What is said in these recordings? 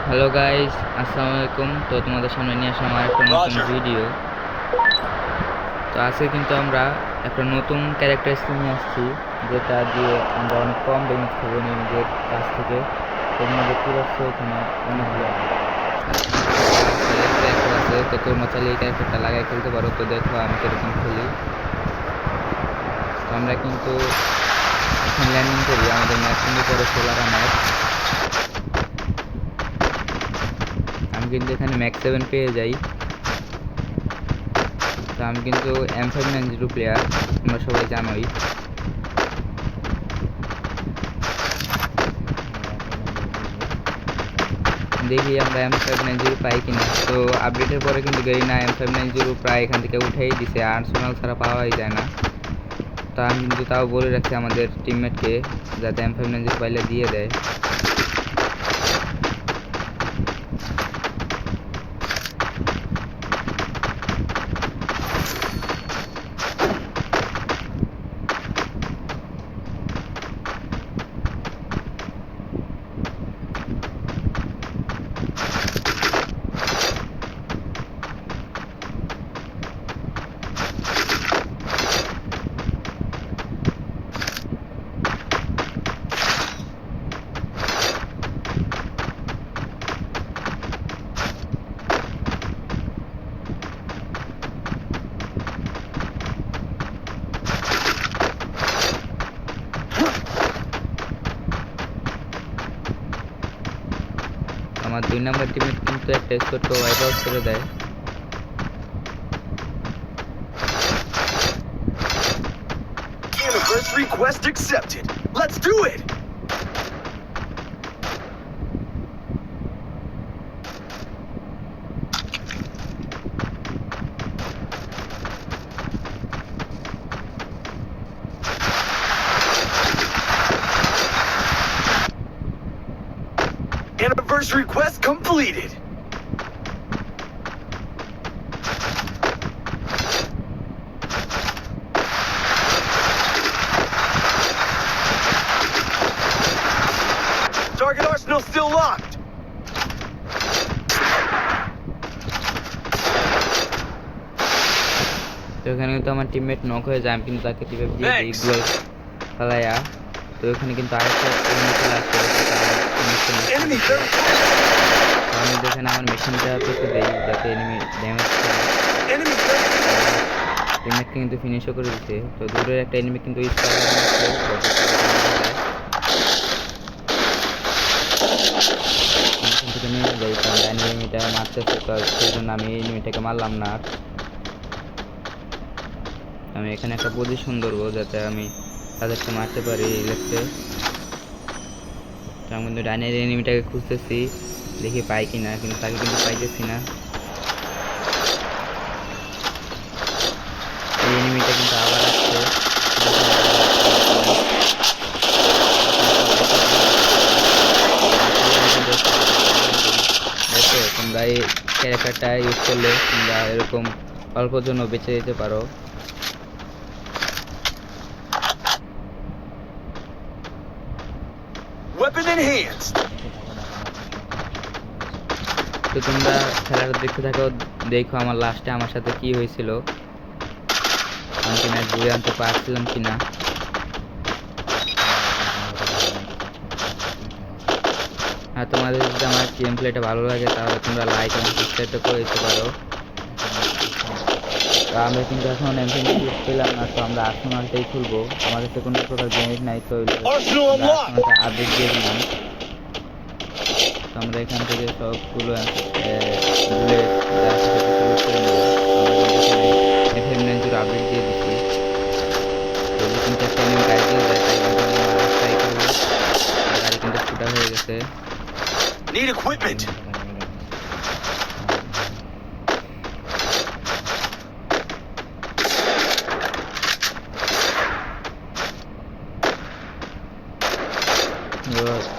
Hello guys, আসসালামু আলাইকুম। তো তোমাদের সামনে নিয়ে আসলাম আর একটা নতুন ভিডিও। তো আজকে কিন্তু আমরা একটা নতুন ক্যারেক্টার স্কিন নিয়ে আসছি, যেটা দিয়ে আমরা অনেক কম ড্যামেজ খাবো নিজেদের কাছ থেকে। তোমরা দেখতে পাচ্ছ এখানে অনেকগুলো ক্যারেক্টার আছে, তো তোমরা চাইলে এই ক্যারেক্টারটা লাগাই খেলতে পারো। তো দেখো আমি কীরকম খেলি। তো আমরা কিন্তু এখন ল্যান্ডিং করি, আমাদের ম্যাচ কিন্তু পরে সোলারা ম্যাচ। আমি কিন্তু এখানে ম্যাক্স 7 পেয়ে যাই। তো আমি কিন্তু M590 প্লেয়ার, তোমরা সবাই জানোই। দেখি আমরা M590 পাই কিনা। তো আপডেটের পরে কিন্তু গেরিনা M590 প্রায় এখান থেকে উঠেই দিছে, আর্সেনাল ছাড়া পাওয়াই যায় না। তো আমি কিন্তু তাও বলে রাখছি আমাদের টিমমেটকে যাতে M590 পাইলে দিয়ে দেয়। আমার 2 নম্বর টিমমেট কিন্তু একটা স্কোরকে ওয়াইপ আউট করে দেয়। Anniversary quest accepted. Let's do it. Anniversary quest completed. Target arsenal still locked. তো এখানে কিন্তু আমার টিমমেট নক হয়ে যায়, আমি কিন্তু তাকে টিপে দিয়ে দিই গোল ফেলাইয়া। তো এখানে কিন্তু আরেকটা এনিমি চলে আসছে, Enemy very আমি দেখেন আমার মেশিনটা পেতে দেই যাতে এনিমি ড্যামেজ খায়। enemy very টিমমেটকে কিন্তু ফিনিশও করে দিচ্ছে। তো দূরের একটা এনিমি কিন্তু থেকে নিয়ে যাই, কারণ এনিমিটা মারতেছে, তো সেই জন্য আমি এই এনিমিটাকে মারলাম না। আমি এখানে একটা পজিশন ধরবো যাতে আমি তাদেরকে মারতে পারি এই লেফটে। তো আমি কিন্তু ডাইনের এনিমিটাকে খুঁজতেছি, দেখি পাই কিনা, কিন্তু তাকে কিন্তু পাইতেছি না। এই এনিমিটা কিন্তু আবার আসছে। দেখো তোমরা এই ক্যারেক্টারটা ইউজ করলে তোমরা এরকম অল্পর জন্য বেঁচে যেতে পারো। weapon enhanced. তো তোমরা খেলাটা দেখতে থাকো, দেখো আমার লাস্টে আমার সাথে কি হয়েছিল, আমি কি ম্যাচ ঘুরে আনতে পারছিলাম কিনা। আর তোমাদের যদি আমার গেম প্লেটা ভালো লাগে তাহলে তোমরা লাইক এবং সাবস্ক্রাইবটা করে দিতে পারো। তো আমরা কিন্তু এখন M590 পেলাম না, তো আমরা আর্সেনালটাই খুলবো। আমাদের কাছে কোনো প্রকার গ্রেনেড নাই, তো আমরা আর্সেনালটা আপডেট দিয়ে দিলাম। তো আমরা এখান থেকে সবগুলো বুলেট যা আছে সেটা সিলেক্ট করে নেবো। আমরা কিন্তু এখানে FM90 আপডেট দিয়ে দিচ্ছি। যদি কিন্তু একটা এনিমি গাড়ি দিয়ে যায় তাই কিন্তু আমি আবার ট্রাই করবো। গাড়ি কিন্তু ফুটা হয়ে গেছে। Need equipment.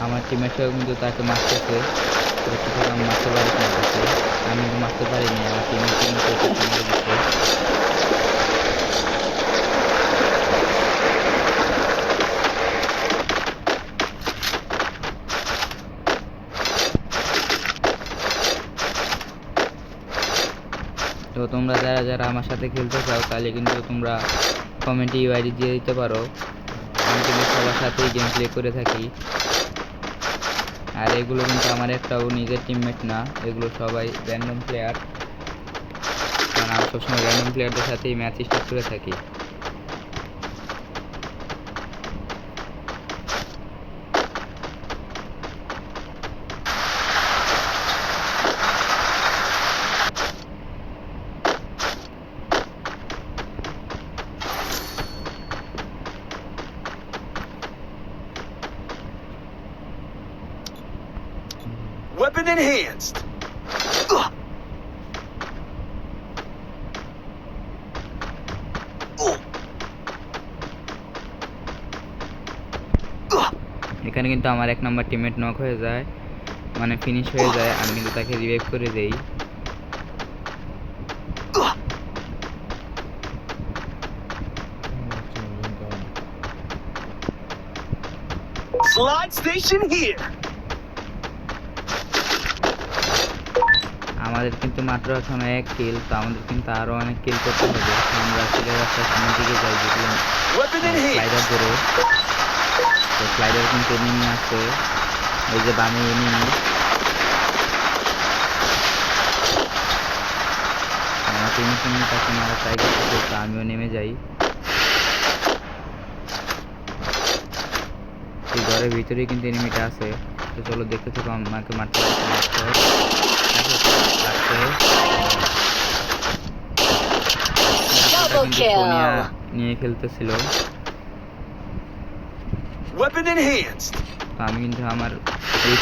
আমার টিমের কিন্তু তাকে মারতেছে, আমি মারতে পারি না তাকে, আমি মারতে পারিনি, আমার টিমের কিন্তু মেরে দিচ্ছে। তো তোমরা যারা যারা আমার সাথে খেলতে চাও তাহলে কিন্তু তোমরা কমেন্টে ইউআইডি দিয়ে দিতে পারো। আমি কিন্তু সবার সাথেই গেম প্লে করে থাকি। আর এগুলো কিন্তু আমার একটাও নিজের টিমমেট না, এগুলো সবাই র্যান্ডম প্লেয়ার, কারণ আমি সবসময় র্যান্ডম প্লেয়ারদের সাথেই ম্যাচ স্টার্ট করে থাকি। Weapon enhanced. এখানে কিন্তু আমার 1 নম্বর টিমমেট নক হয়ে যায়, মানে ফিনিশ হয়ে যায়। আমি কিন্তু তাকে রিভাইভ করে দেই। Slide station here. আমাদের কিন্তু মাত্র এখন 1 কিল, তো আমাদের কিন্তু আরো অনেক কিল করতে হবে। আমরা সিলের রাস্তার সামনের দিকে যাই, যেগুলো Weapon স্লাইডার enhanced. ধরে। তো স্লাইডার কিন্তু এনিমি আছে, এই যে বামে এনিমি। আমার টিমে তাকে মারা ট্রাই করতেছে, তো আমিও নেমে যাই। এই ঘরের ভিতরেই কিন্তু এনিমিটা আছে, তো চলো দেখতে থাকো আমাকে মারতে নিয়ে খেলতেছিল। Weapon enhanced. তো আমি কিন্তু আমার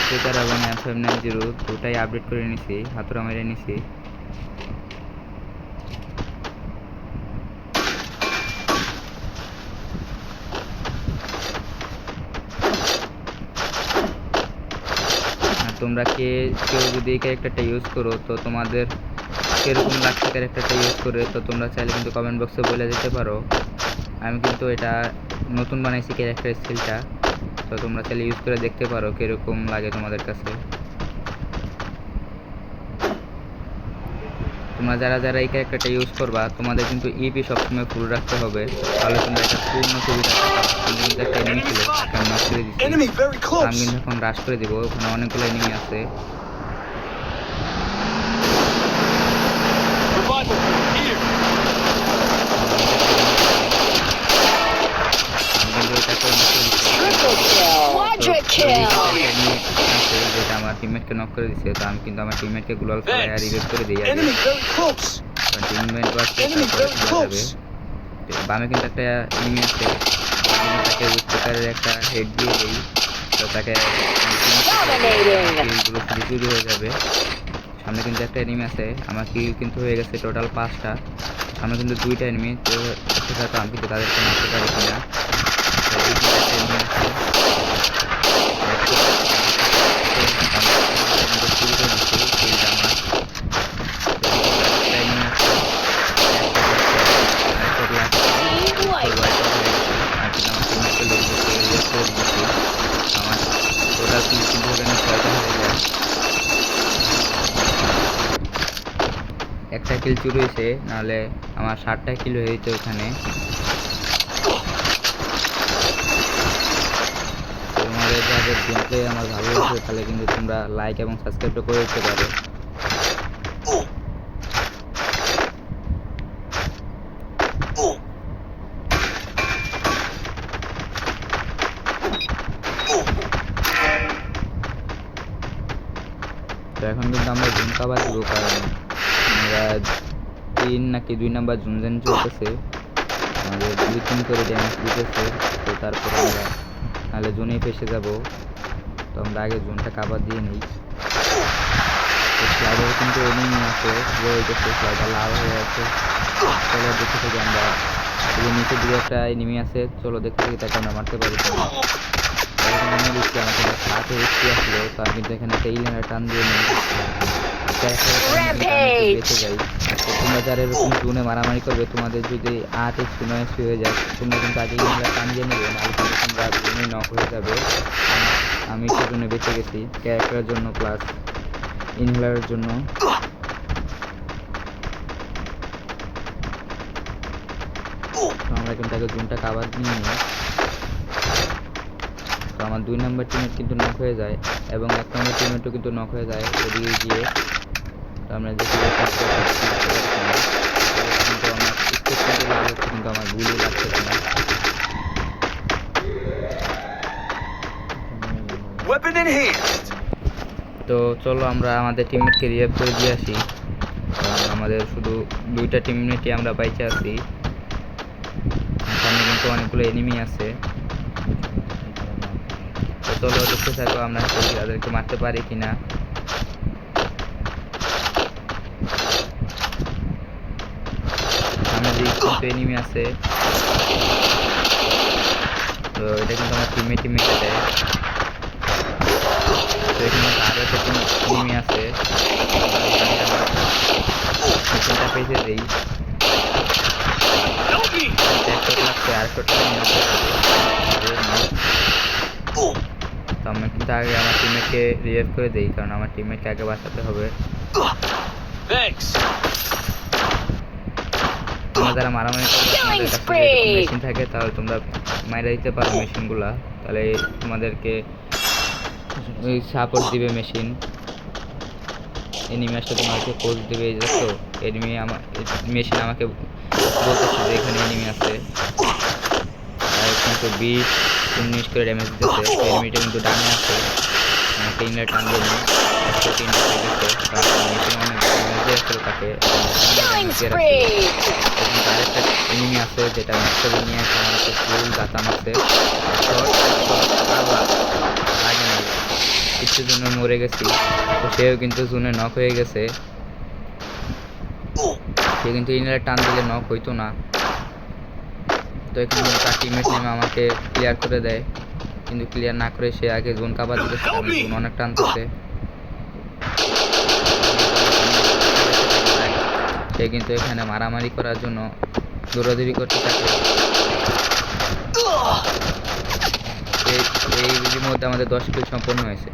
স্পিকার এবং FM90 দুটাই আপডেট করে নিছি, হাতুড়া মেরে নিছি। আর তোমরা কেউ যদি এই ক্যারেক্টারটা ইউজ করো, তো তোমাদের কিরকম লাগছে ক্যারেক্টারটা ইউজ করে, তো তোমরা চাইলে কিন্তু কমেন্ট বক্সে বলে দিতে পারো। আমি কিন্তু এটা নতুন বানাইছি ক্যারেক্টার স্কিলটা, তো তোমরা চাইলে ইউজ করে দেখতে পারো কিরকম লাগে তোমাদের কাছে। তোমরা যারা যারা এই ক্যারেক্টারটা ইউজ করবা, তোমাদের কিন্তু ইপি সবসময় ফুল রাখতে হবে, তাহলে তোমরা এটা পূর্ণ সুবিধা পাবা। আমি কিন্তু একটা এনিমি ছিল, একটা নক করে দিচ্ছি। Enemy very আমি close. কিন্তু এখন রাশ করে দিব, ওখানে অনেকগুলো এনিমি আছে। Revival here. Quadra kill! যেটা আমার টিমমেটকে নক করে দিচ্ছে, তো আমি কিন্তু আমার টিমমেটকে গ্লোবাল ফ্লাই আর রিভাইভ করে দিই। Enemy very close. টিমমেট বাসে Enemy very যাবে। close. বামে কিন্তু একটা এনিমি আছে, আমি কিন্তু তাকে উচ্চতারের একটা হেড দিয়ে দিই, তো তাকে Dominating! কিলগুলো চুরি হয়ে যাবে। সামনে কিন্তু একটা এনিমি আছে, আমার কিল কিন্তু হয়ে গেছে টোটাল 5টা। সামনে কিন্তু 2টা এনিমি, তো সেটা আমি কিন্তু তাদেরকে মারতে পারি কিনা। তো এই যে একটা enemy আছে, আমি শুরু করে দিচ্ছি কিলটা আমার। তো একটা enemy আছে, আরেকটা black Team wipe! আর কিন্তু আমার টিমমেটকে রিভাইভ করে দিচ্ছি। আমার টোটাল কিল কিন্তু এখানে 6টা হয়ে যায়। একটা কিল চুরি হয়েছে, নাহলে আমার 7টা কিল হয়েছে ওখানে। তোমাদের যাদের গেম প্লে আমার ভালো লাগছে, তাহলে কিন্তু তোমরা লাইক এবং সাবস্ক্রাইব করে দিতে পারো। তো এখন কিন্তু আমরা জুন কাবার দিব, কারণ আমরা 3 নাকি 2 নাম্বার জুন জেন চলতেছে, আমাদের 2-3 করে ড্যামেজ দিতেছে। তো তারপর আমরা নাহলে জোনেই ফেসে যাব, তো আমরা আগে জোনটা কাবার দিয়ে নিই। তো স্লাইডার কিন্তু এনিমি আছে, রয়েছে স্লাইডার লাল হয়ে আছে। চলো দেখতে থাকি আমরা, এই যে নিচের দিকে একটা এনিমি আছে, চলো দেখতে থাকি তাকে আমরা মারতে পারি কিনা। মনে দিচ্ছি আমাকে 7 HP আসলো, তো আমি কিন্তু এখানে একটা ইলেনার টান দিয়ে নিই, বেঁচে যাই। তো তোমরা যারা এরকম জোনে মারামারি করবে, তোমাদের যদি 8 HP 9 HP হয়ে যায়, তোমরা কিন্তু আগে ইলেনার টান দিয়ে নেবে, নাহলে কিন্তু তোমরা জোনে নক হয়ে যাবে। আমি সেজন্য বেঁচে গেছি, ক্যারেক্টারের জন্য প্লাস ইনহেলারের জন্য। তো আমরা কিন্তু আগে জোনটা কাভার নিয়ে নিই। তো আমার 2 নম্বর টিমমেট কিন্তু নক হয়ে যায় এবং 1 নম্বর টিমমেটও কিন্তু নক হয়ে যায় ওদিকে গিয়ে। তো আমরা দেখি যে কিন্তু আমার স্টেপ কিন্তু লাভ হচ্ছে কিন্তু আমার গুলি লাগতেছে না। Weapon enhanced. তো চলো আমরা আমাদের টিমমেটকে রিভাইভ করে দিয়ে আসি, কারণ আমাদের শুধু 2টা টিমমেটই আমরা বাইচে আছি। এখানে কিন্তু অনেকগুলো এনিমি আছে। তো চলো দেখতে থাকো আমরা তাদেরকে মারতে পারি কিনা। সামনে দিকে কিন্তু এনিমি আছে। তো এটা কিন্তু আমার টিমমেটই মেরে দেয়। তো এখানে আরও একটা এনিমি আছে, মেশিনটা পেয়েছে দেই। Yogi! এক শট লাগছে, আর শট তো আমরা কিন্তু আগে আমার টিমমেটকে রিভাইভ করে দেই, কারণ আমার টিমমেটকে আগে বাঁচাতে হবে। Thanks. তোমরা যারা মারামারি করবে তোমাদের কাছে যদি মেশিন থাকে তাহলে তোমরা মাইরা দিতে পারো মেশিনগুলা, তাহলে তোমাদেরকে ওই সাপোর্ট দিবে মেশিন। এনিমি আসলে তোমাকে কোচ দেবে। এই দেখো এনিমি আমার মেশিন আমাকে বলতেছে যে এখানে এনিমি আছে, আর কিন্তু 20-19 করে ড্যামেজ দিতেছে। এনিমিটা কিন্তু ডানে আছে, আমাকে ইংল্যান্ড টানবে না, মেশিন অনেক ড্যামেজ দিয়েছিল তাকে। Killing spree. আরেকটা এনিমি আছে যেটা ম্যাক্সে নিয়ে আছে, আমার তো ফুল গাতাম আছে, লাগে না, কিছুর জন্য মরে গেছি। তো সেও কিন্তু জোনে নক হয়ে গেছে। সে কিন্তু ইনলার টান দিলে নক হইতো না। তো এখানে তার টিমমেট নেমে আমাকে ক্লিয়ার করে দেয়, কিন্তু ক্লিয়ার না করে সে আগে জোন কাভার দিতেছে, কারণ জোন অনেক টানতেছে। সে কিন্তু এখানে মারামারি করার জন্য দৌড়াদৌড়ি করতে থাকে। এই মধ্যে আমাদের 10 কিল সম্পন্ন হয়েছে।